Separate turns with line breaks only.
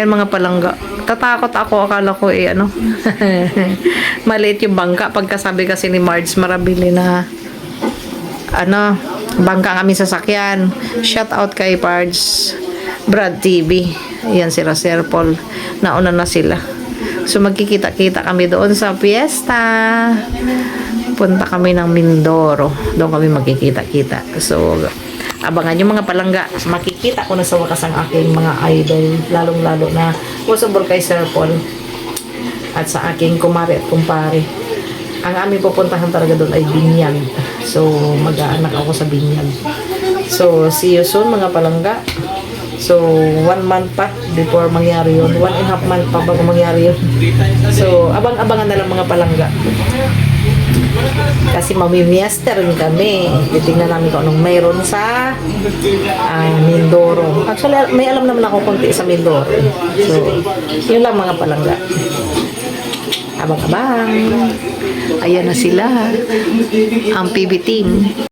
Ayan mga palangga. Tatakot ako. Akala ko ano. Maliit yung bangka. Pagkasabi kasi ni Marge Marabili na ano, bangka ang aming sasakyan. Shout out kay Pards Brad TV. Ayan sila Sir Paul. Nauna na sila. So magkikita-kita kami doon sa fiesta. Punta kami ng Mindoro. Doon kami magkikita-kita. So abangan yung mga palangga. Makikita ko na sa wakas ang aking mga idol. Lalong-lalo na usabor kay Sir Paul. At sa aking kumare at kumpare. Ang aming pupuntahan talaga doon ay Binyag. So mag-aanak ako sa Binyag. So see you soon mga palangga. So 1 month pa before mangyari yun. 1.5 month pa bago mangyari yun. So abang-abangan na lang mga palangga. Kasi mamimiester rin kami. Titingnan namin kung anong mayroon sa Mindoro. Actually, may alam naman ako konti sa Mindoro. So, yun lang mga palangga. Abang-abang. Ayan na sila. Ang PB team.